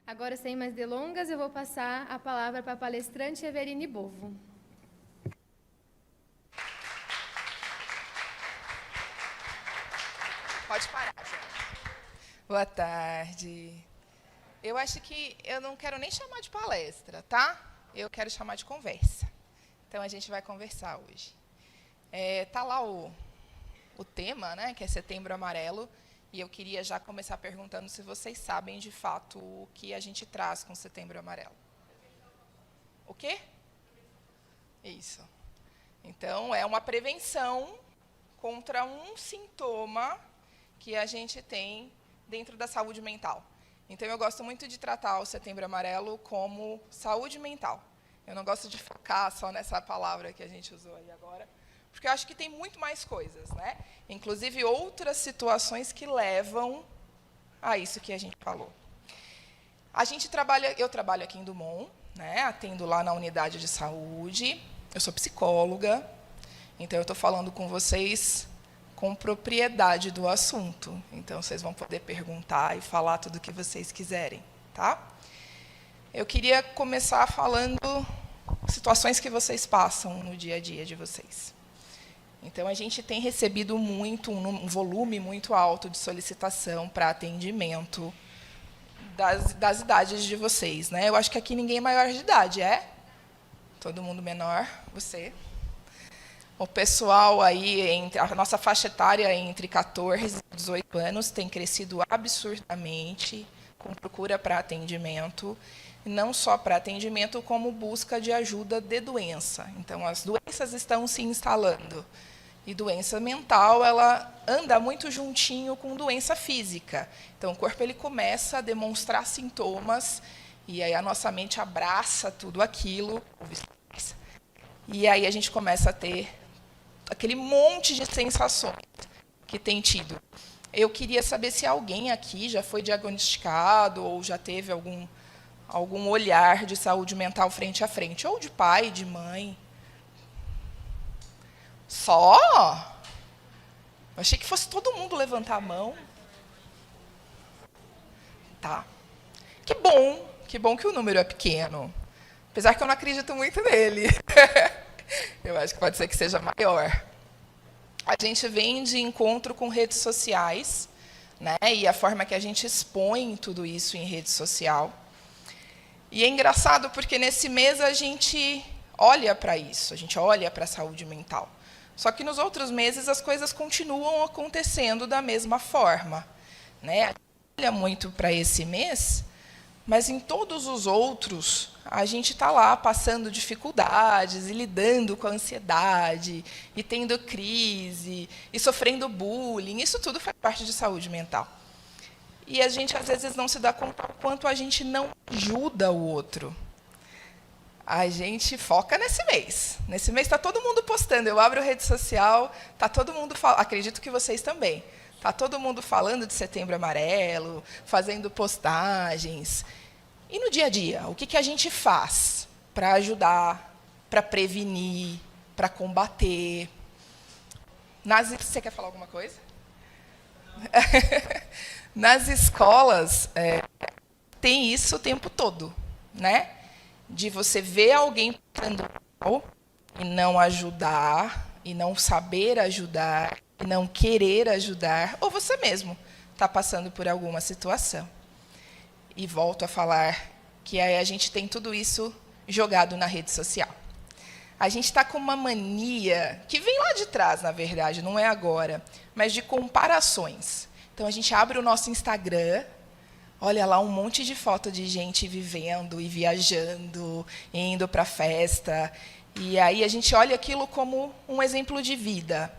Agora, sem mais delongas, eu vou passar a palavra para a palestrante Everine Bovo. Pode parar, gente. Boa tarde. Eu acho que eu não quero nem chamar de palestra, tá? Eu quero chamar de conversa. Então, a gente vai conversar hoje. Tá lá o tema, né, que é Setembro Amarelo, e eu queria já começar perguntando se vocês sabem, de fato, o que a gente traz com Setembro Amarelo. O quê? Isso. Então, é uma prevenção contra um sintoma que a gente tem dentro da saúde mental. Então, eu gosto muito de tratar o Setembro Amarelo como saúde mental. Eu não gosto de focar só nessa palavra que a gente usou aí agora, porque eu acho que tem muito mais coisas, né? Inclusive outras situações que levam a isso que a gente falou. Eu trabalho aqui em Dumont, né? Atendo lá na unidade de saúde. Eu sou psicóloga, então eu estou falando com vocês com propriedade do assunto. Então, vocês vão poder perguntar e falar tudo o que vocês quiserem, tá? Eu queria começar falando situações que vocês passam no dia a dia de vocês. Então, a gente tem recebido um volume muito alto de solicitação para atendimento das idades de vocês, né? Eu acho que aqui ninguém é maior de idade, é? Todo mundo menor, você. O pessoal aí, a nossa faixa etária entre 14 e 18 anos tem crescido absurdamente, com procura para atendimento, e não só para atendimento, como busca de ajuda de doença. Então, as doenças estão se instalando. E doença mental, ela anda muito juntinho com doença física. Então, o corpo ele começa a demonstrar sintomas, e aí a nossa mente abraça tudo aquilo, e aí a gente começa a ter aquele monte de sensações que tem tido. Eu queria saber se alguém aqui já foi diagnosticado ou já teve algum olhar de saúde mental frente a frente, ou de pai, de mãe. Só? Eu achei que fosse todo mundo levantar a mão. Tá. Que bom que o número é pequeno. Apesar que eu não acredito muito nele. Eu acho que pode ser que seja maior. A gente vem de encontro com redes sociais, né? E a forma que a gente expõe tudo isso em rede social. E é engraçado porque nesse mês a gente olha para isso, a gente olha para a saúde mental. Só que nos outros meses as coisas continuam acontecendo da mesma forma, né? A gente olha muito para esse mês, mas em todos os outros a gente está lá passando dificuldades e lidando com a ansiedade, e tendo crise, e sofrendo bullying. Isso tudo faz parte de saúde mental. E a gente, às vezes, não se dá conta do quanto a gente não ajuda o outro. A gente foca nesse mês. Nesse mês está todo mundo postando. Eu abro a rede social, está todo mundo falando. Acredito que vocês também. Está todo mundo falando de Setembro Amarelo, fazendo postagens. E no dia a dia, o que a gente faz para ajudar, para prevenir, para combater? Você quer falar alguma coisa? Nas escolas, tem isso o tempo todo, né? De você ver alguém passando mal e não ajudar, e não saber ajudar, e não querer ajudar, ou você mesmo está passando por alguma situação. E volto a falar que a gente tem tudo isso jogado na rede social. A gente está com uma mania, que vem lá de trás, na verdade, não é agora, mas de comparações. Então, a gente abre o nosso Instagram, olha lá um monte de foto de gente vivendo e viajando, indo para a festa. E aí a gente olha aquilo como um exemplo de vida.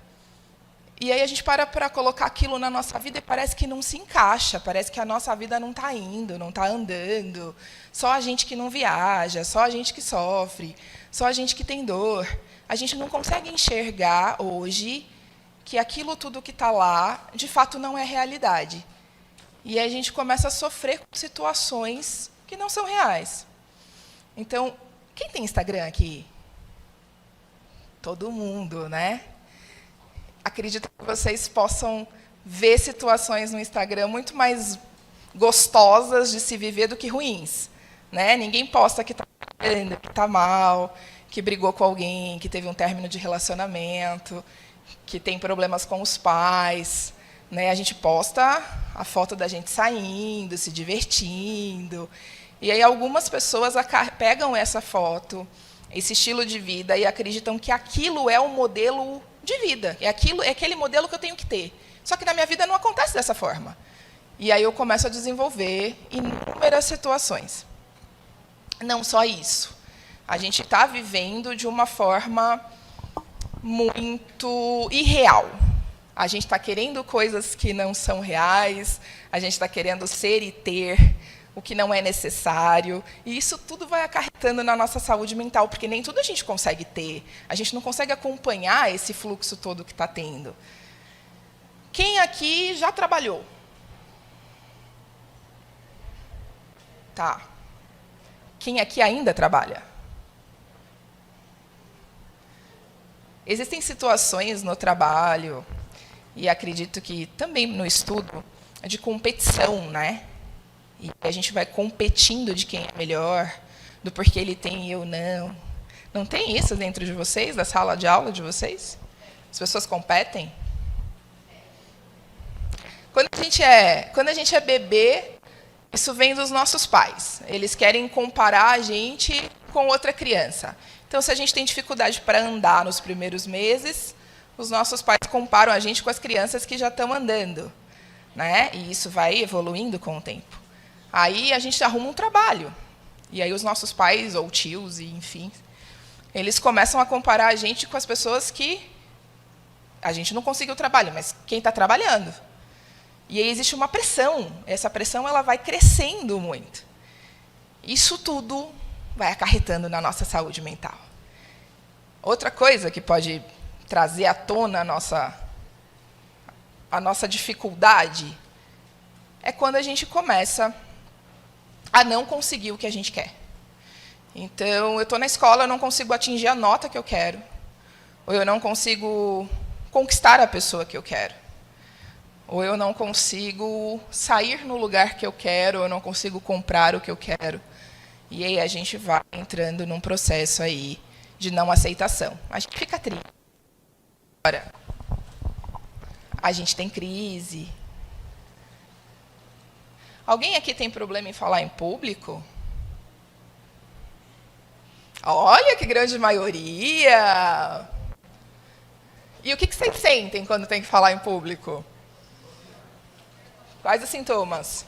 E aí a gente para colocar aquilo na nossa vida e parece que não se encaixa, parece que a nossa vida não está indo, não está andando. Só a gente que não viaja, só a gente que sofre, só a gente que tem dor. A gente não consegue enxergar hoje que aquilo tudo que está lá, de fato, não é realidade. E aí a gente começa a sofrer com situações que não são reais. Então, quem tem Instagram aqui? Todo mundo, né? Acredito que vocês possam ver situações no Instagram muito mais gostosas de se viver do que ruins. Né? Ninguém posta que está mal, que brigou com alguém, que teve um término de relacionamento, que tem problemas com os pais. Né? A gente posta a foto da gente saindo, se divertindo. E aí algumas pessoas pegam essa foto, esse estilo de vida, e acreditam que aquilo é um modelo de vida. É aquele modelo que eu tenho que ter. Só que na minha vida não acontece dessa forma. E aí eu começo a desenvolver inúmeras situações. Não só isso. A gente está vivendo de uma forma muito irreal. A gente está querendo coisas que não são reais, a gente está querendo ser e ter o que não é necessário, e isso tudo vai acarretando na nossa saúde mental, porque nem tudo a gente consegue ter, a gente não consegue acompanhar esse fluxo todo que está tendo. Quem aqui já trabalhou? Tá. Quem aqui ainda trabalha? Existem situações no trabalho, e acredito que também no estudo, de competição, né? E a gente vai competindo de quem é melhor, do porquê ele tem e eu não. Não tem isso dentro de vocês, da sala de aula de vocês? As pessoas competem? Quando a gente é bebê, isso vem dos nossos pais. Eles querem comparar a gente com outra criança. Então, se a gente tem dificuldade para andar nos primeiros meses, os nossos pais comparam a gente com as crianças que já estão andando. Né? E isso vai evoluindo com o tempo. Aí a gente arruma um trabalho. E aí os nossos pais, ou tios, e enfim, eles começam a comparar a gente com as pessoas que a gente não conseguiu trabalho, mas quem está trabalhando. E aí existe uma pressão. Essa pressão ela vai crescendo muito. Isso tudo vai acarretando na nossa saúde mental. Outra coisa que pode trazer à tona a nossa dificuldade é quando a gente começa a não conseguir o que a gente quer. Então, eu estou na escola, eu não consigo atingir a nota que eu quero, ou eu não consigo conquistar a pessoa que eu quero, ou eu não consigo sair no lugar que eu quero, ou eu não consigo comprar o que eu quero. E aí a gente vai entrando num processo aí de não aceitação. A gente fica triste. Agora, a gente tem crise. Alguém aqui tem problema em falar em público? Olha que grande maioria! E o que vocês sentem quando tem que falar em público? Quais os sintomas?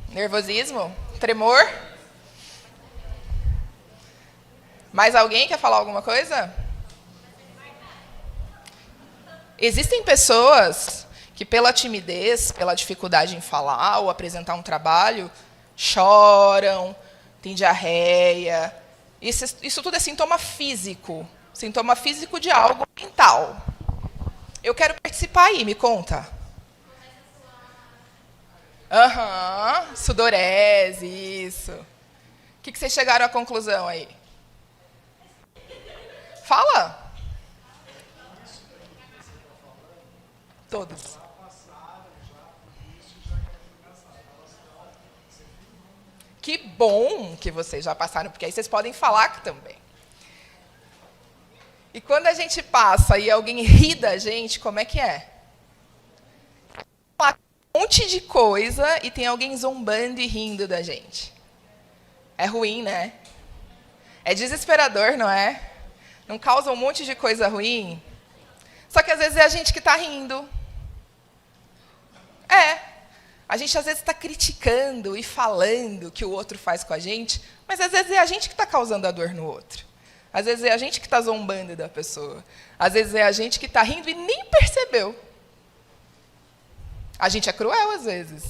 Nervosismo? Tremor? Mais alguém quer falar alguma coisa? Existem pessoas que, pela timidez, pela dificuldade em falar ou apresentar um trabalho, choram, têm diarreia. Isso tudo é sintoma físico de algo mental. Eu quero participar aí, me conta. Sudorese, isso. O que vocês chegaram à conclusão aí? Fala. Todos. Que bom que vocês já passaram, porque aí vocês podem falar também. E quando a gente passa e alguém ri da gente, como é que é? Fala um monte de coisa e tem alguém zombando e rindo da gente. É ruim, né? É desesperador, não é? Não causa um monte de coisa ruim? Só que às vezes é a gente que está rindo. A gente às vezes está criticando e falando o que o outro faz com a gente, mas às vezes é a gente que está causando a dor no outro. Às vezes é a gente que está zombando da pessoa. Às vezes é a gente que está rindo e nem percebeu. A gente é cruel às vezes.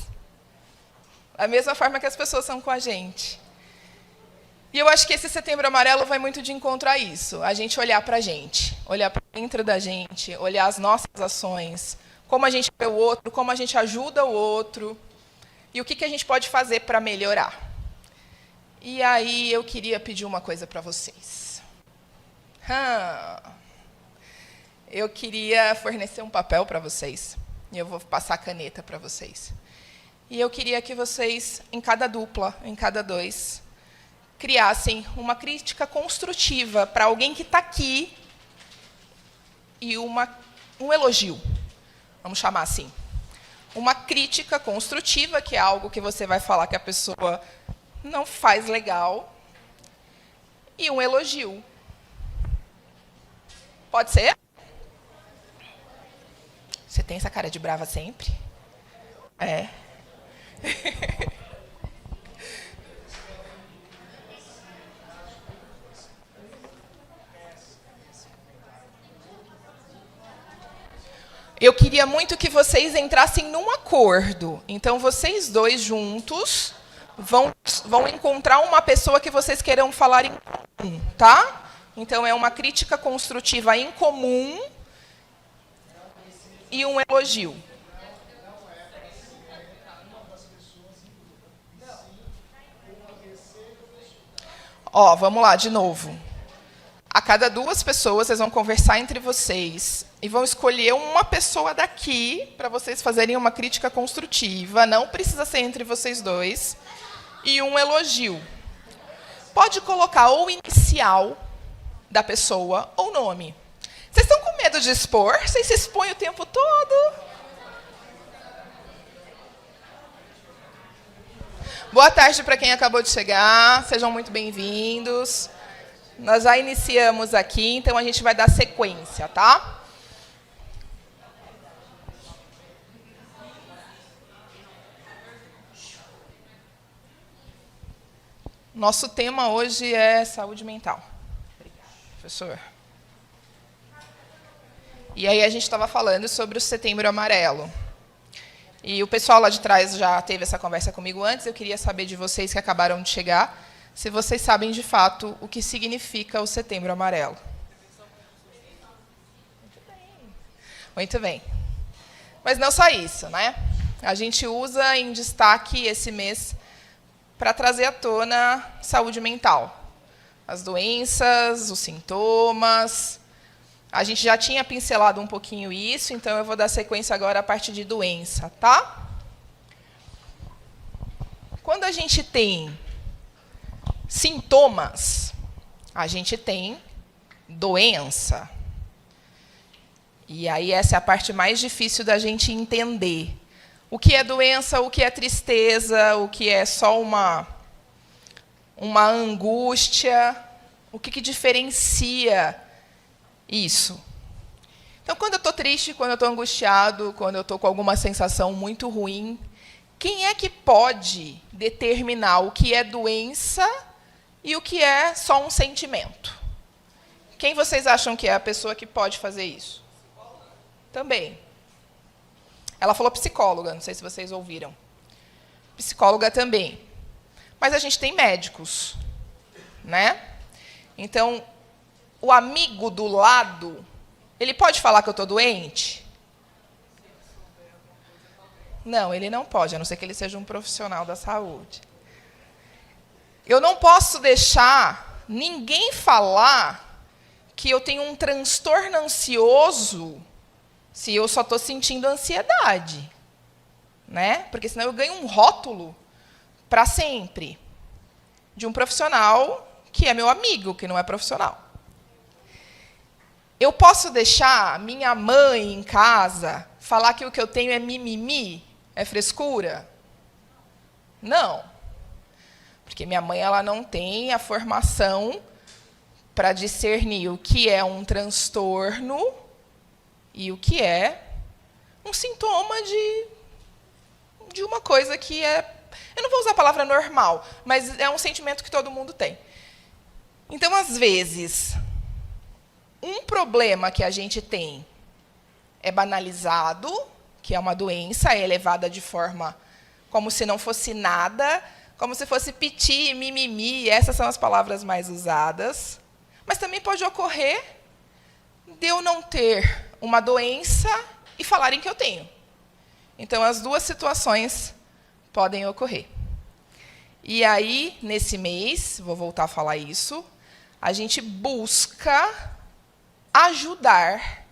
Da mesma forma que as pessoas são com a gente. E eu acho que esse Setembro Amarelo vai muito de encontro a isso. A gente olhar para a gente, olhar para dentro da gente, olhar as nossas ações, como a gente vê o outro, como a gente ajuda o outro, e o que a gente pode fazer para melhorar. E aí eu queria pedir uma coisa para vocês. Eu queria fornecer um papel para vocês, e eu vou passar a caneta para vocês. E eu queria que vocês, em cada dupla, em cada dois, criassem uma crítica construtiva para alguém que está aqui e um elogio, vamos chamar assim. Uma crítica construtiva, que é algo que você vai falar que a pessoa não faz legal, e um elogio. Pode ser? Você tem essa cara de brava sempre? É. Eu queria muito que vocês entrassem num acordo. Então, vocês dois juntos vão encontrar uma pessoa que vocês queiram falar em comum, tá? Então, é uma crítica construtiva em comum e um elogio. Ó, vamos lá, de novo. A cada duas pessoas, vocês vão conversar entre vocês e vão escolher uma pessoa daqui para vocês fazerem uma crítica construtiva. Não precisa ser entre vocês dois. E um elogio. Pode colocar ou inicial da pessoa ou nome. Vocês estão com medo de expor? Vocês se expõem o tempo todo? Boa tarde para quem acabou de chegar. Sejam muito bem-vindos. Nós já iniciamos aqui, então a gente vai dar sequência, tá? Nosso tema hoje é saúde mental. Obrigada, professor. E aí a gente estava falando sobre o Setembro Amarelo. E o pessoal lá de trás já teve essa conversa comigo antes. Eu queria saber de vocês que acabaram de chegar, se vocês sabem, de fato, o que significa o Setembro Amarelo. Muito bem. Mas não só isso, né? A gente usa em destaque esse mês para trazer à tona saúde mental. As doenças, os sintomas. A gente já tinha pincelado um pouquinho isso, então eu vou dar sequência agora à parte de doença, tá? Quando a gente tem sintomas, a gente tem doença. E aí essa é a parte mais difícil da gente entender. O que é doença, o que é tristeza, o que é só uma angústia, o que diferencia isso? Então, quando eu estou triste, quando eu estou angustiado, quando eu estou com alguma sensação muito ruim, quem é que pode determinar o que é doença e o que é só um sentimento? Quem vocês acham que é a pessoa que pode fazer isso? Também. Ela falou psicóloga, não sei se vocês ouviram. Psicóloga também. Mas a gente tem médicos, né? Então, o amigo do lado, ele pode falar que eu estou doente? Não, ele não pode, a não ser que ele seja um profissional da saúde. Eu não posso deixar ninguém falar que eu tenho um transtorno ansioso se eu só estou sentindo ansiedade, né? Porque senão eu ganho um rótulo para sempre de um profissional que é meu amigo, que não é profissional. Eu posso deixar minha mãe em casa falar que o que eu tenho é mimimi, é frescura? Não. Porque minha mãe ela não tem a formação para discernir o que é um transtorno e o que é um sintoma de uma coisa que é... Eu não vou usar a palavra normal, mas é um sentimento que todo mundo tem. Então, às vezes, um problema que a gente tem é banalizado, que é uma doença, é elevada de forma como se não fosse nada, como se fosse piti, mimimi, essas são as palavras mais usadas. Mas também pode ocorrer de eu não ter uma doença e falarem que eu tenho. Então, as duas situações podem ocorrer. E aí, nesse mês, vou voltar a falar isso, a gente busca ajudar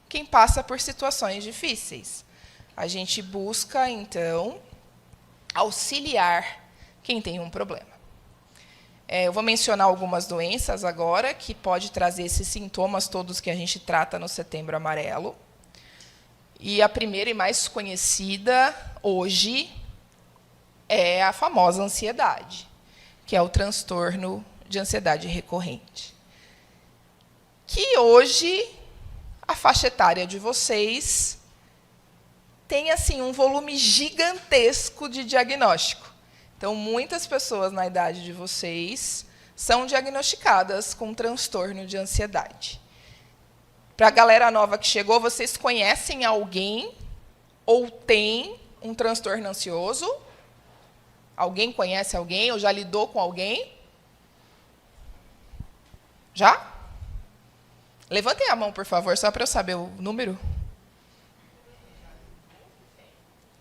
quem passa por situações difíceis. A gente busca, então, auxiliar quem tem um problema. Eu vou mencionar algumas doenças agora que pode trazer esses sintomas todos que a gente trata no Setembro Amarelo. E a primeira e mais conhecida hoje é a famosa ansiedade, que é o transtorno de ansiedade recorrente. Que hoje a faixa etária de vocês tem assim um volume gigantesco de diagnóstico. Então, muitas pessoas na idade de vocês são diagnosticadas com transtorno de ansiedade. Para a galera nova que chegou, vocês conhecem alguém ou tem um transtorno ansioso? Alguém conhece alguém ou já lidou com alguém? Já? Levantem a mão, por favor, só para eu saber o número.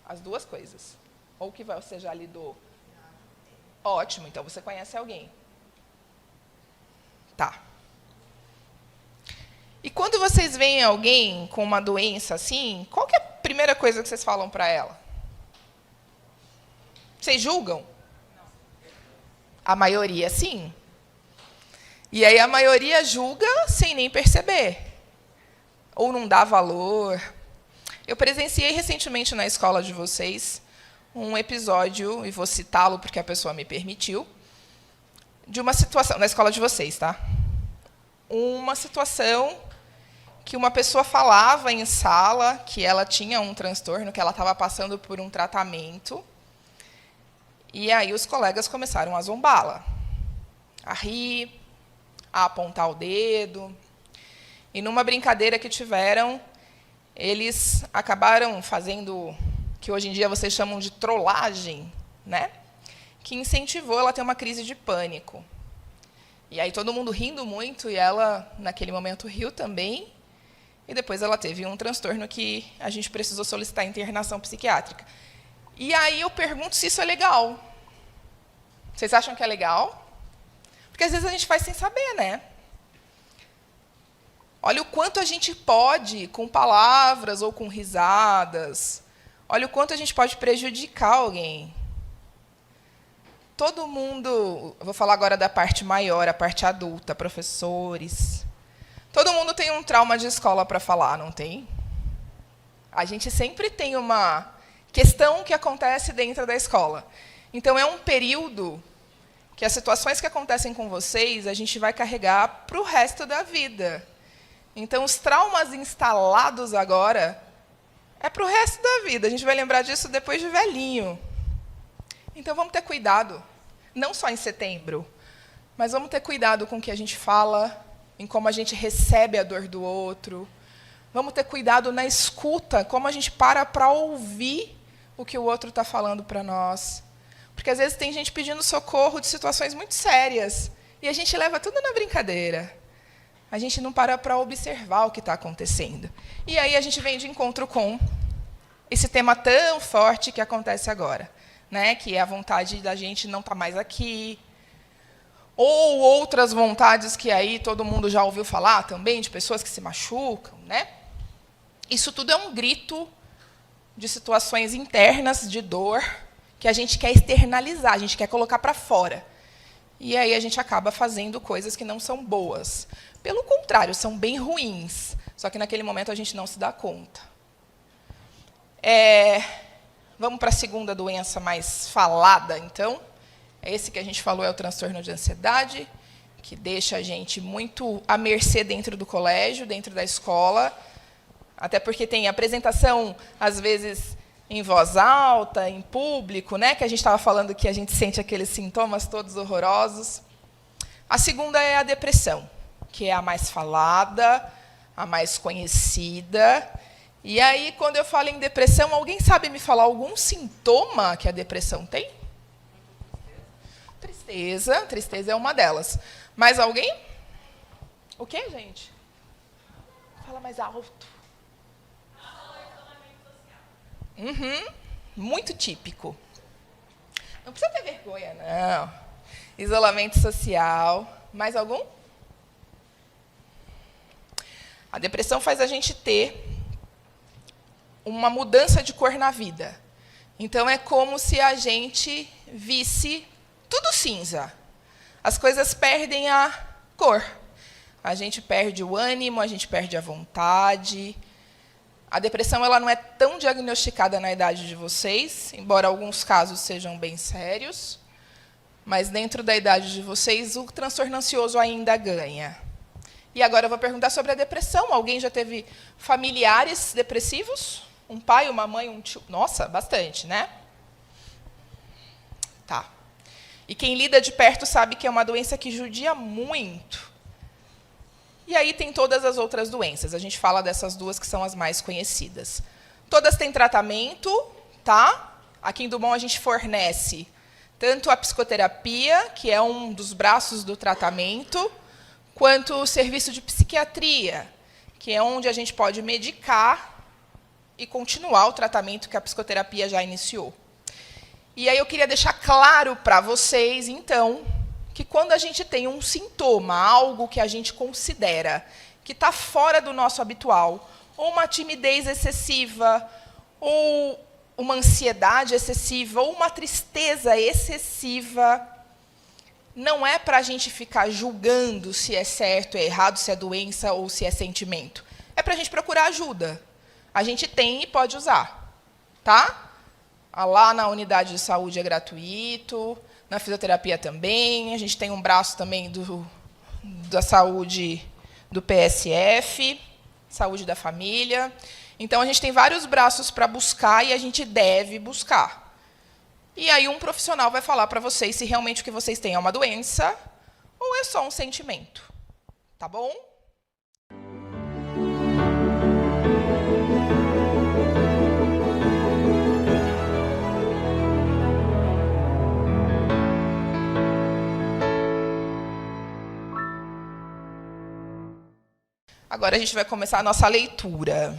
As duas coisas. Ou que você já lidou. Ótimo, então você conhece alguém. Tá. E quando vocês veem alguém com uma doença assim, qual que é a primeira coisa que vocês falam para ela? Vocês julgam? A maioria, sim. E aí a maioria julga sem nem perceber. Ou não dá valor. Eu presenciei recentemente na escola de vocês um episódio, e vou citá-lo porque a pessoa me permitiu, de uma situação, na escola de vocês, tá? Uma situação que uma pessoa falava em sala que ela tinha um transtorno, que ela estava passando por um tratamento, e aí os colegas começaram a zombá-la, a rir, a apontar o dedo, e numa brincadeira que tiveram, eles acabaram fazendo que hoje em dia vocês chamam de trollagem, né? Que incentivou ela a ter uma crise de pânico. E aí todo mundo rindo muito, e ela, naquele momento, riu também. E depois ela teve um transtorno que a gente precisou solicitar internação psiquiátrica. E aí eu pergunto se isso é legal. Vocês acham que é legal? Porque às vezes a gente faz sem saber, né? Olha o quanto a gente pode, com palavras ou com risadas, olha o quanto a gente pode prejudicar alguém. Todo mundo, eu vou falar agora da parte maior, a parte adulta, professores. Todo mundo tem um trauma de escola para falar, não tem? A gente sempre tem uma questão que acontece dentro da escola. Então, é um período que as situações que acontecem com vocês, a gente vai carregar para o resto da vida. Então, os traumas instalados agora é para o resto da vida. A gente vai lembrar disso depois de velhinho. Então, vamos ter cuidado, não só em setembro, mas vamos ter cuidado com o que a gente fala, em como a gente recebe a dor do outro. Vamos ter cuidado na escuta, como a gente para ouvir o que o outro está falando para nós. Porque, às vezes, tem gente pedindo socorro de situações muito sérias, e a gente leva tudo na brincadeira. A gente não para observar o que está acontecendo. E aí a gente vem de encontro com esse tema tão forte que acontece agora, né? Que é a vontade da gente não estar mais aqui, ou outras vontades que aí todo mundo já ouviu falar também, de pessoas que se machucam, né? Isso tudo é um grito de situações internas de dor que a gente quer externalizar, a gente quer colocar para fora. E aí a gente acaba fazendo coisas que não são boas. Pelo contrário, são bem ruins. Só que naquele momento a gente não se dá conta. Vamos para a segunda doença mais falada, então. Esse que a gente falou é o transtorno de ansiedade, que deixa a gente muito à mercê dentro do colégio, dentro da escola. Até porque tem apresentação, às vezes, em voz alta, em público, né? Que a gente estava falando que a gente sente aqueles sintomas todos horrorosos. A segunda é a depressão, que é a mais falada, a mais conhecida. E aí, quando eu falo em depressão, alguém sabe me falar algum sintoma que a depressão tem? Tristeza. Tristeza é uma delas. Mais alguém? O quê, gente? Fala mais alto. Muito típico. Não precisa ter vergonha, não. Isolamento social. Mais algum? A depressão faz a gente ter uma mudança de cor na vida. Então, é como se a gente visse tudo cinza. As coisas perdem a cor. A gente perde o ânimo, a gente perde a vontade. A depressão ela não é tão diagnosticada na idade de vocês, embora alguns casos sejam bem sérios. Mas, dentro da idade de vocês, o transtorno ansioso ainda ganha. E agora eu vou perguntar sobre a depressão. Alguém já teve familiares depressivos? Um pai, uma mãe, um tio? Nossa, bastante, né? Tá. E quem lida de perto sabe que é uma doença que judia muito. E aí tem todas as outras doenças. A gente fala dessas duas que são as mais conhecidas. Todas têm tratamento, tá? Aqui em Dumont a gente fornece tanto a psicoterapia, que é um dos braços do tratamento, quanto o serviço de psiquiatria, que é onde a gente pode medicar e continuar o tratamento que a psicoterapia já iniciou. E aí eu queria deixar claro para vocês, então, que quando a gente tem um sintoma, algo que a gente considera que está fora do nosso habitual, ou uma timidez excessiva, ou uma ansiedade excessiva, ou uma tristeza excessiva, não é para a gente ficar julgando se é certo, é errado, se é doença ou se é sentimento. É para a gente procurar ajuda. A gente tem e pode usar. Tá? Lá na unidade de saúde é gratuito, na fisioterapia também, a gente tem um braço também da saúde do PSF, saúde da família. Então, a gente tem vários braços para buscar e a gente deve buscar. E aí um profissional vai falar para vocês se realmente o que vocês têm é uma doença ou é só um sentimento. Tá bom? Agora a gente vai começar a nossa leitura.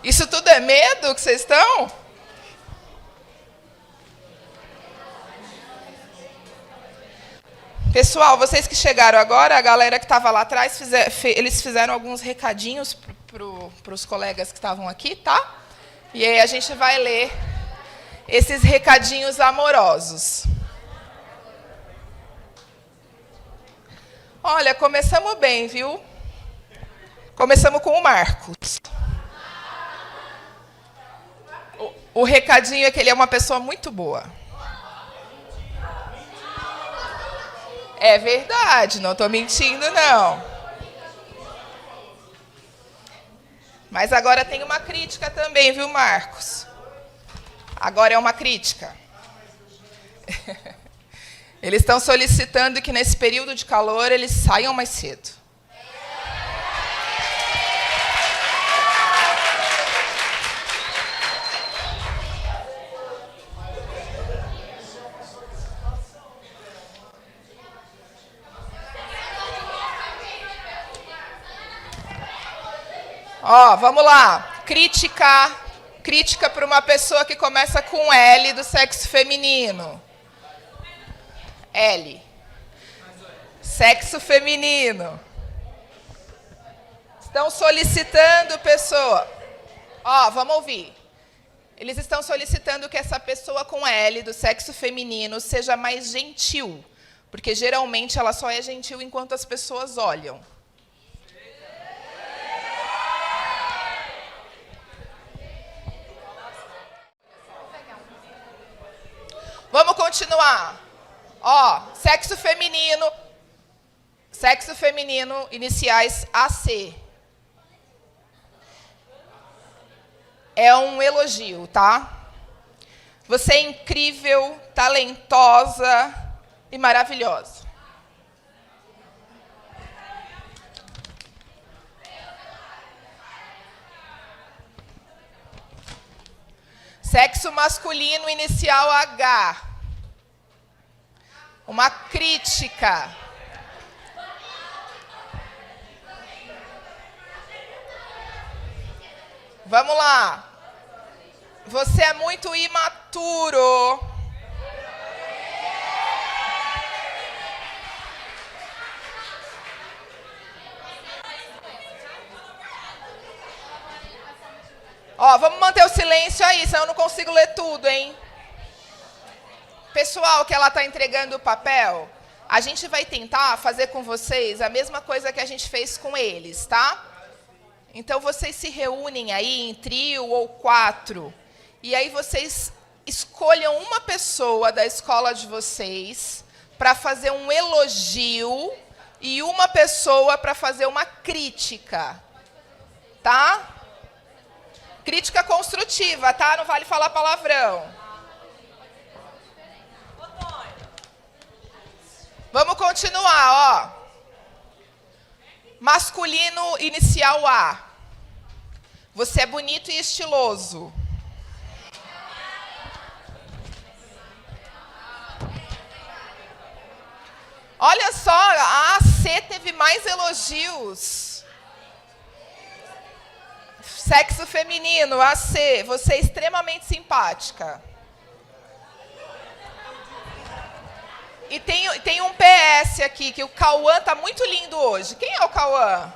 Isso tudo é medo que vocês estão? Pessoal, vocês que chegaram agora, a galera que estava lá atrás, eles fizeram alguns recadinhos para os colegas que estavam aqui, tá? E aí a gente vai ler esses recadinhos amorosos. Olha, começamos bem, viu? Começamos com o Marcos. O recadinho é que ele é uma pessoa muito boa. É verdade, não estou mentindo, não. Mas agora tem uma crítica também, viu, Marcos? Agora é uma crítica. Eles estão solicitando que, nesse período de calor, eles saiam mais cedo. Ó, vamos lá. Crítica para uma pessoa que começa com L do sexo feminino. L. Sexo feminino. Estão solicitando pessoa. Ó, vamos ouvir. Eles estão solicitando que essa pessoa com L do sexo feminino seja mais gentil, porque geralmente ela só é gentil enquanto as pessoas olham. Vamos continuar. Ó, sexo feminino, iniciais AC. É um elogio, tá? Você é incrível, talentosa e maravilhosa. Sexo masculino, inicial H. Uma crítica. Vamos lá. Você é muito imaturo. Ó, vamos manter o silêncio aí, senão eu não consigo ler tudo, hein? Pessoal, que ela está entregando o papel, a gente vai tentar fazer com vocês a mesma coisa que a gente fez com eles, tá? Então, vocês se reúnem aí em trio ou 4, e aí vocês escolham uma pessoa da escola de vocês para fazer um elogio e uma pessoa para fazer uma crítica, tá? Crítica construtiva, tá? Não vale falar palavrão. Vamos continuar, ó. Masculino inicial A. Você é bonito e estiloso. Olha só, a AC teve mais elogios. Sexo feminino, AC, você é extremamente simpática. E tem um PS aqui, que o Cauã tá muito lindo hoje. Quem é o Cauã?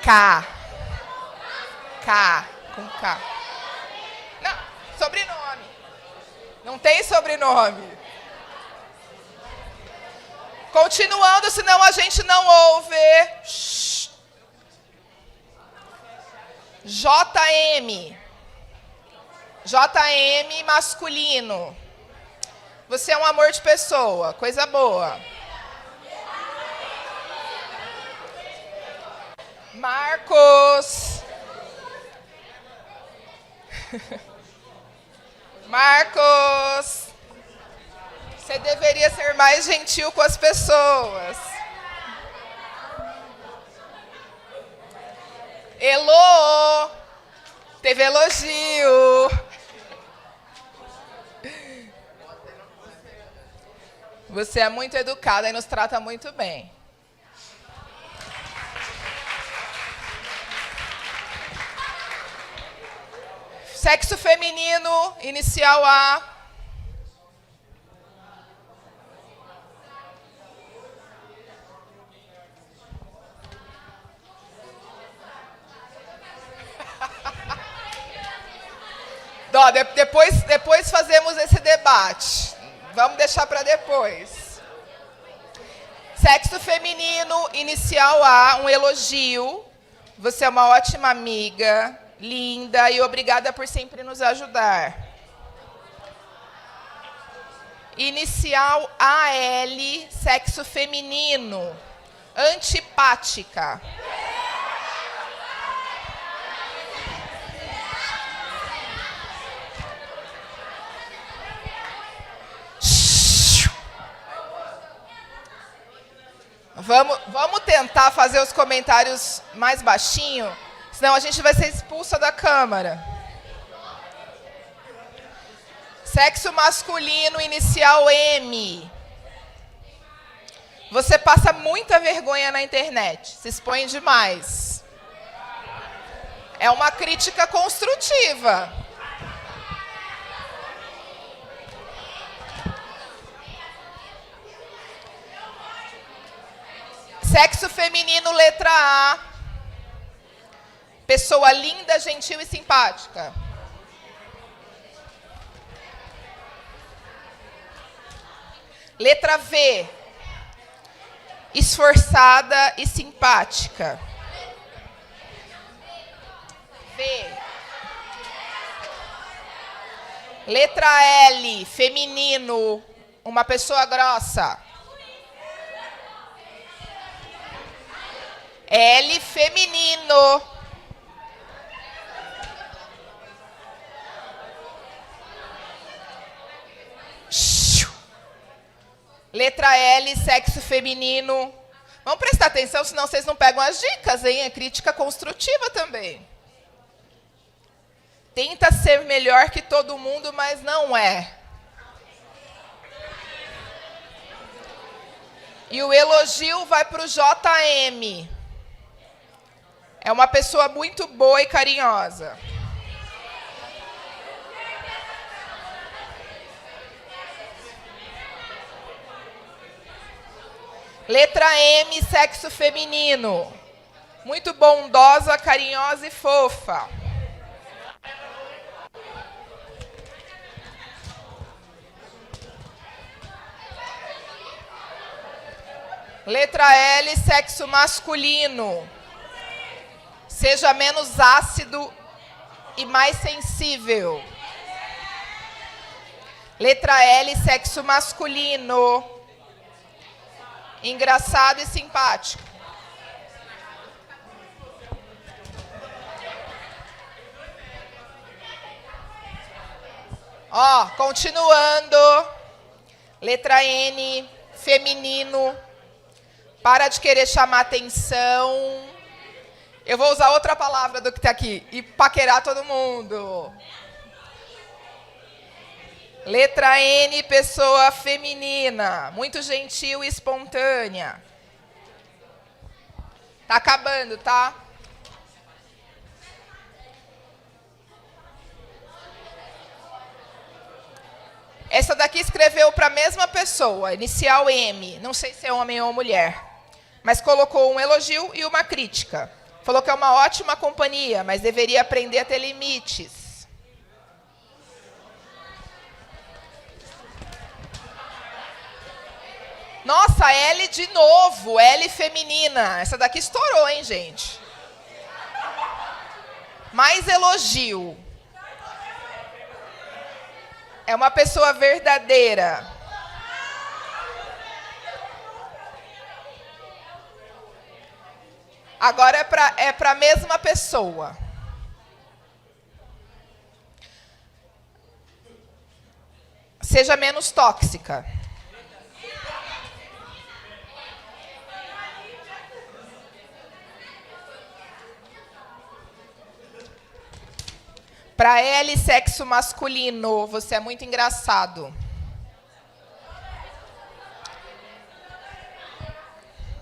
K. K. Com K. Não, sobrenome. Não tem sobrenome. Continuando, senão a gente não ouve. Shhh. JM. JM masculino. Você é um amor de pessoa, coisa boa. Marcos. Marcos. Você deveria ser mais gentil com as pessoas. Elô. Teve elogio. Você é muito educada e nos trata muito bem. Sexo feminino, inicial A. Depois fazemos esse debate. Vamos deixar para depois. Sexo feminino, inicial A, um elogio. Você é uma ótima amiga, linda e obrigada por sempre nos ajudar. Inicial AL, sexo feminino, antipática. Vamos tentar fazer os comentários mais baixinho, senão a gente vai ser expulsa da Câmara. Sexo masculino, inicial M. Você passa muita vergonha na internet, se expõe demais. É uma crítica construtiva. Sexo feminino, letra A. Pessoa linda, gentil e simpática. Letra V. Esforçada e simpática. V. Letra L. Feminino. Uma pessoa grossa. L, feminino. Letra L, sexo feminino. Vamos prestar atenção, senão vocês não pegam as dicas, hein? É crítica construtiva também. Tenta ser melhor que todo mundo, mas não é. E o elogio vai para o JM. É uma pessoa muito boa e carinhosa. Letra M, sexo feminino. Muito bondosa, carinhosa e fofa. Letra L, sexo masculino. Seja menos ácido e mais sensível. Letra L, sexo masculino. Engraçado e simpático. Ó, continuando. Letra N, feminino. Para de querer chamar atenção. Eu vou usar outra palavra do que está aqui. E paquerar todo mundo. Letra N, pessoa feminina. Muito gentil e espontânea. Tá acabando, tá? Essa daqui escreveu para a mesma pessoa, inicial M. Não sei se é homem ou mulher. Mas colocou um elogio e uma crítica. Falou que é uma ótima companhia, mas deveria aprender a ter limites. Nossa, L de novo, L feminina. Essa daqui estourou, hein, gente? Mais elogio. É uma pessoa verdadeira. Agora é para a mesma pessoa. Seja menos tóxica. Para L, sexo masculino, você é muito engraçado.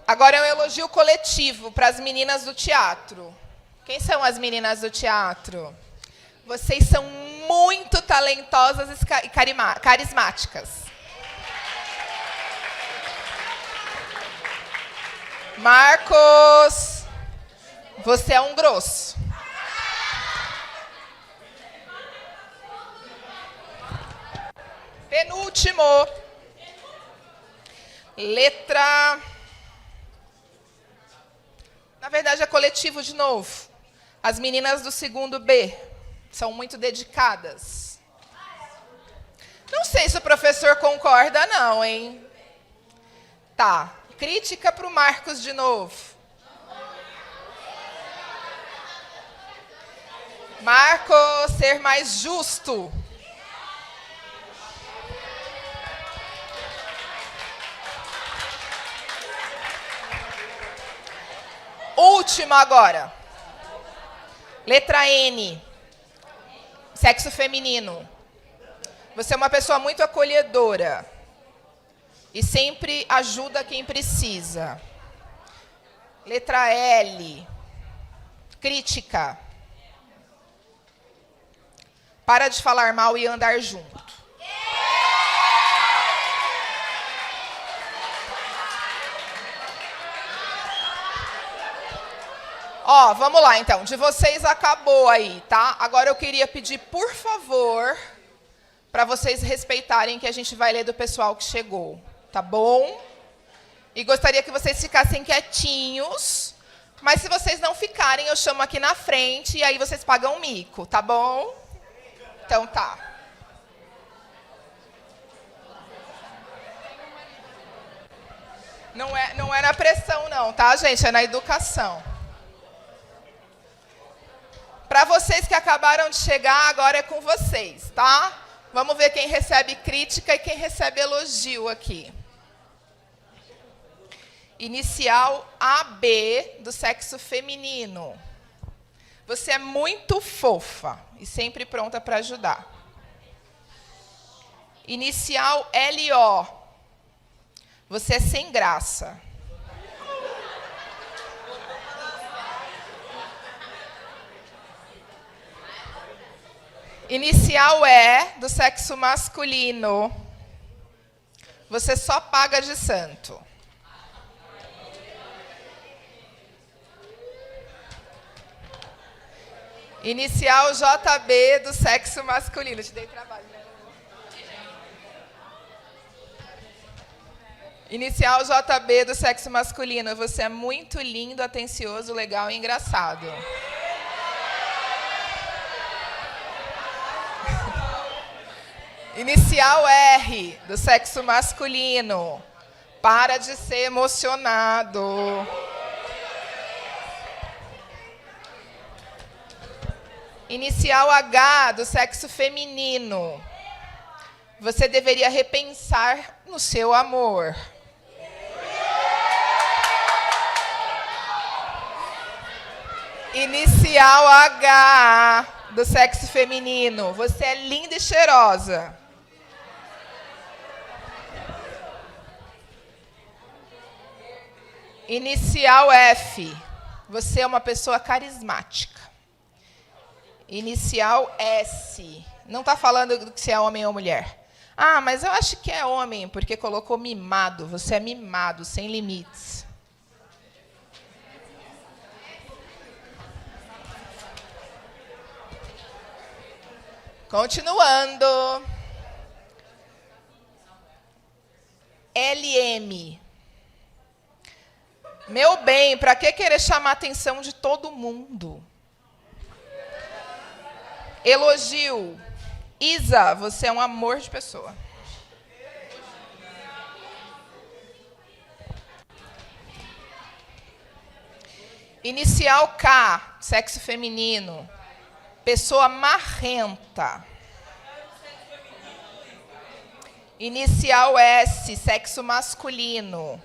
Agora é um elogio coletivo para as meninas do teatro. Quem são as meninas do teatro? Vocês são muito talentosas e carismáticas. Marcos, você é um grosso. Penúltimo. Letra... Na verdade, é coletivo de novo. As meninas do segundo B são muito dedicadas. Não sei se o professor concorda, não, hein? Tá. Crítica para o Marcos de novo. Marcos, ser mais justo. Última agora. Letra N. Sexo feminino. Você é uma pessoa muito acolhedora. E sempre ajuda quem precisa. Letra L. Crítica. Para de falar mal e andar junto. Ó, vamos lá, então. De vocês acabou aí, tá? Agora eu queria pedir, por favor, para vocês respeitarem que a gente vai ler do pessoal que chegou, tá bom? E gostaria que vocês ficassem quietinhos, mas se vocês não ficarem, eu chamo aqui na frente e aí vocês pagam mico, tá bom? Então tá. Não é na pressão, não, tá, gente? É na educação. Para vocês que acabaram de chegar, agora é com vocês, tá? Vamos ver quem recebe crítica e quem recebe elogio aqui. Inicial AB do sexo feminino. Você é muito fofa e sempre pronta para ajudar. Inicial LO. Você é sem graça. Inicial E, do sexo masculino. Você só paga de santo. Inicial JB, do sexo masculino. Te dei trabalho, né? Inicial JB, do sexo masculino. Você é muito lindo, atencioso, legal e engraçado. Inicial R, do sexo masculino. Para de ser emocionado. Inicial H, do sexo feminino. Você deveria repensar no seu amor. Inicial H, do sexo feminino. Você é linda e cheirosa. Inicial F. Você é uma pessoa carismática. Inicial S. Não está falando se é homem ou mulher. Ah, mas eu acho que é homem, porque colocou mimado. Você é mimado, sem limites. Continuando. LM. Meu bem, para que querer chamar a atenção de todo mundo? Elogio. Isa, você é um amor de pessoa. Inicial K, sexo feminino. Pessoa marrenta. Inicial S, sexo masculino.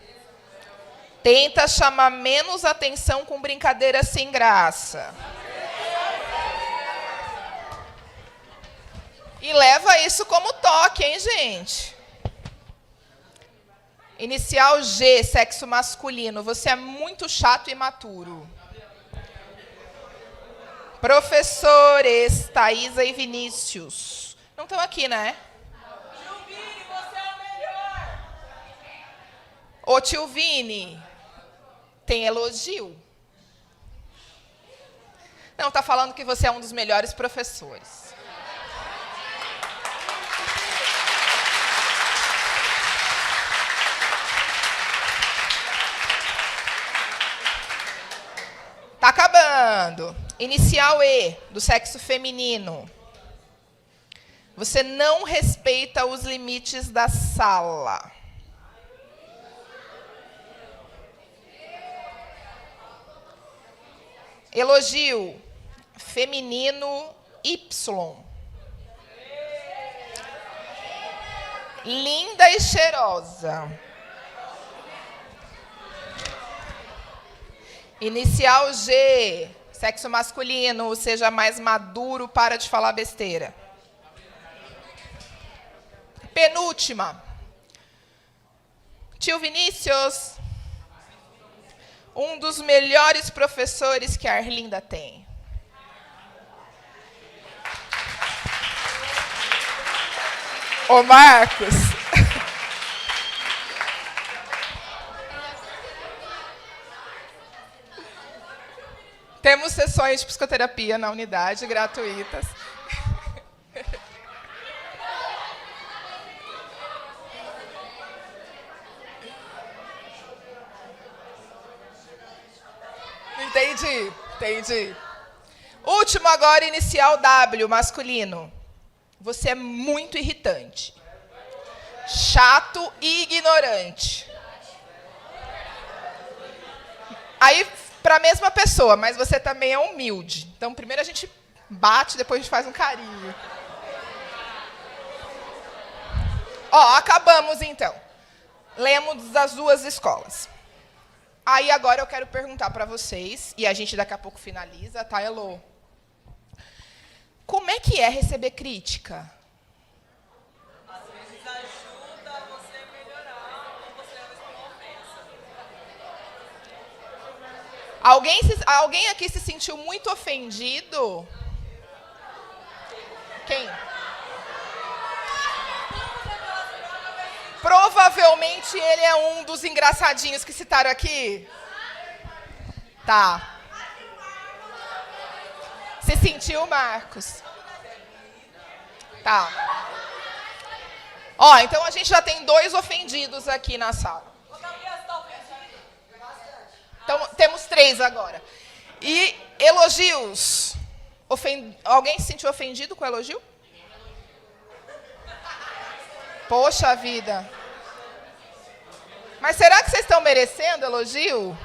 Tenta chamar menos atenção com brincadeiras sem graça. E leva isso como toque, hein, gente? Inicial G, sexo masculino. Você é muito chato e imaturo. Professores, Thaisa e Vinícius. Não estão aqui, né? Tio Vini, você é o melhor. Ô, tio Vini, tem elogio? Não, está falando que você é um dos melhores professores. Tá acabando. Inicial E, do sexo feminino. Você não respeita os limites da sala. Elogio. Feminino Y. Linda e cheirosa. Inicial G, sexo masculino, seja mais maduro, para de falar besteira. Penúltima. Tio Vinícius, um dos melhores professores que a Arlinda tem. Ô, Marcos. Temos sessões de psicoterapia na unidade, gratuitas. Entendi. Último agora, inicial W, masculino. Você é muito irritante. Chato e ignorante. Aí, para a mesma pessoa, mas você também é humilde. Então, primeiro a gente bate, depois a gente faz um carinho. Ó, acabamos então. Lemos as duas escolas. Aí agora eu quero perguntar para vocês, e a gente daqui a pouco finaliza, tá, Elô? é que é receber crítica? Às vezes ajuda você a melhorar ou você leva isso como ofensa. Alguém aqui se sentiu muito ofendido? Quem? Provavelmente ele é um dos engraçadinhos que citaram aqui. Tá. Se sentiu, Marcos? Tá. Ó, então a gente já tem 2 ofendidos aqui na sala. Então temos 3 agora. E elogios. Alguém se sentiu ofendido com o elogio? Poxa vida. Mas será que vocês estão merecendo elogio?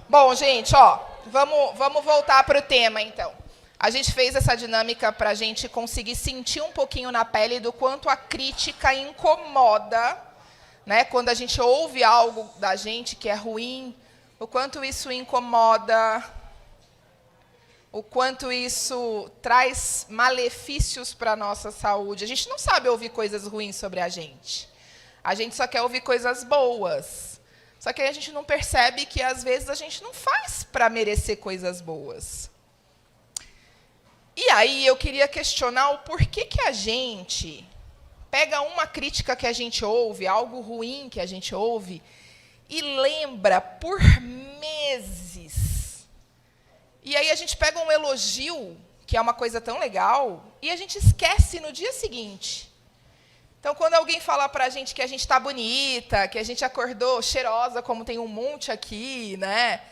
Bom, gente, ó, vamos voltar para o tema, então. A gente fez essa dinâmica para a gente conseguir sentir um pouquinho na pele do quanto a crítica incomoda, né? Quando a gente ouve algo da gente que é ruim, o quanto isso incomoda, o quanto isso traz malefícios para a nossa saúde. A gente não sabe ouvir coisas ruins sobre a gente. A gente só quer ouvir coisas boas. Só que aí a gente não percebe que, às vezes, a gente não faz para merecer coisas boas. E aí eu queria questionar o porquê que a gente pega uma crítica que a gente ouve, algo ruim que a gente ouve, e lembra por meses. E aí a gente pega um elogio, que é uma coisa tão legal, e a gente esquece no dia seguinte. Então, quando alguém falar para a gente que a gente está bonita, que a gente acordou cheirosa, como tem um monte aqui, né?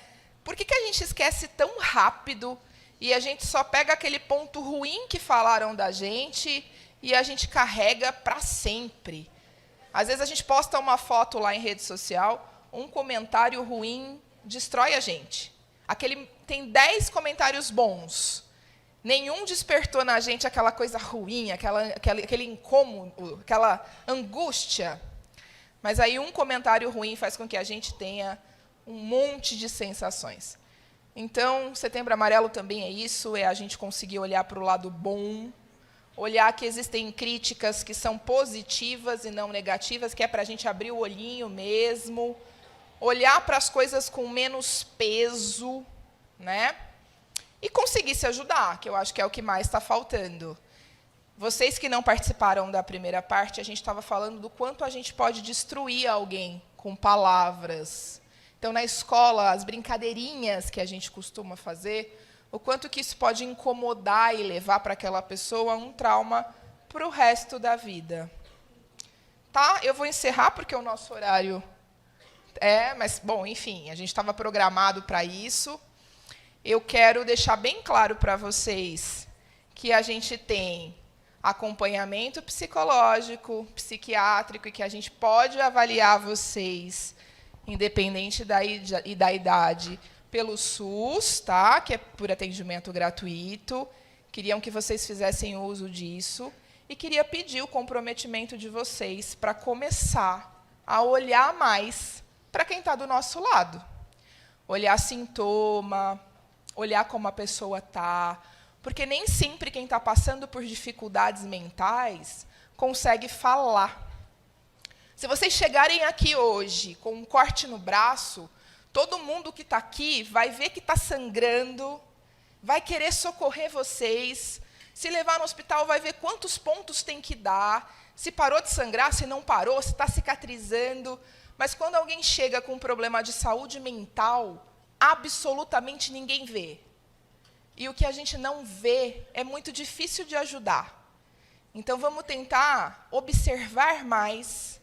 Por que a gente esquece tão rápido e a gente só pega aquele ponto ruim que falaram da gente e a gente carrega para sempre? Às vezes a gente posta uma foto lá em rede social, um comentário ruim destrói a gente. Tem 10 comentários bons. Nenhum despertou na gente aquela coisa ruim, aquele incômodo, aquela angústia. Mas aí um comentário ruim faz com que a gente tenha um monte de sensações. Então, Setembro Amarelo também é isso, é a gente conseguir olhar para o lado bom, olhar que existem críticas que são positivas e não negativas, que é para a gente abrir o olhinho mesmo, olhar para as coisas com menos peso, né? E conseguir se ajudar, que eu acho que é o que mais está faltando. Vocês que não participaram da primeira parte, a gente estava falando do quanto a gente pode destruir alguém com palavras. Então, na escola, as brincadeirinhas que a gente costuma fazer, o quanto que isso pode incomodar e levar para aquela pessoa um trauma para o resto da vida. Tá? Eu vou encerrar, porque o nosso horário mas, bom, enfim, a gente estava programado para isso. Eu quero deixar bem claro para vocês que a gente tem acompanhamento psicológico, psiquiátrico, e que a gente pode avaliar vocês, independente da idade, pelo SUS, tá? Que é por atendimento gratuito. Queriam que vocês fizessem uso disso. E queria pedir o comprometimento de vocês para começar a olhar mais para quem está do nosso lado. Olhar sintoma, olhar como a pessoa está, porque nem sempre quem está passando por dificuldades mentais consegue falar. Se vocês chegarem aqui hoje com um corte no braço, todo mundo que está aqui vai ver que está sangrando, vai querer socorrer vocês, se levar no hospital vai ver quantos pontos tem que dar, se parou de sangrar, se não parou, se está cicatrizando. Mas quando alguém chega com um problema de saúde mental, absolutamente ninguém vê. E o que a gente não vê é muito difícil de ajudar. Então, vamos tentar observar mais,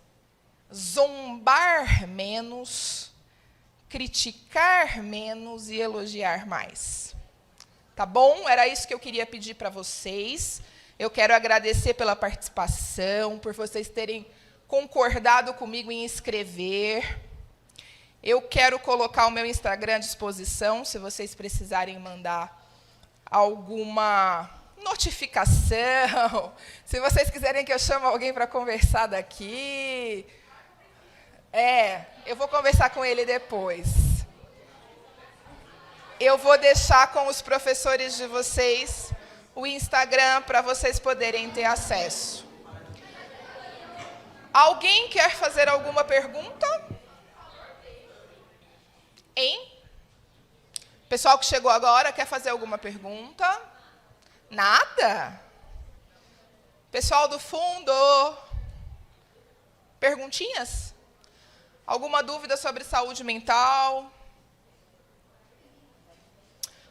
zombar menos, criticar menos e elogiar mais. Tá bom? Era isso que eu queria pedir para vocês. Eu quero agradecer pela participação, por vocês terem concordado comigo em escrever. Eu quero colocar o meu Instagram à disposição, se vocês precisarem mandar alguma notificação, se vocês quiserem que eu chame alguém para conversar daqui. Eu vou conversar com ele depois. Eu vou deixar com os professores de vocês o Instagram para vocês poderem ter acesso. Alguém quer fazer alguma pergunta? Hein? Pessoal que chegou agora, quer fazer alguma pergunta? Nada? Pessoal do fundo? Perguntinhas? Alguma dúvida sobre saúde mental?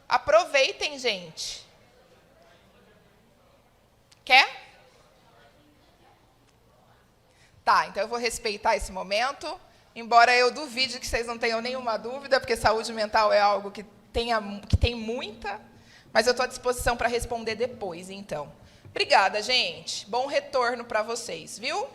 Aproveitem, gente. Quer? Tá, então eu vou respeitar esse momento, embora eu duvide que vocês não tenham nenhuma dúvida, porque saúde mental é algo que tem muita, mas eu estou à disposição para responder depois, então. Obrigada, gente. Bom retorno para vocês, viu?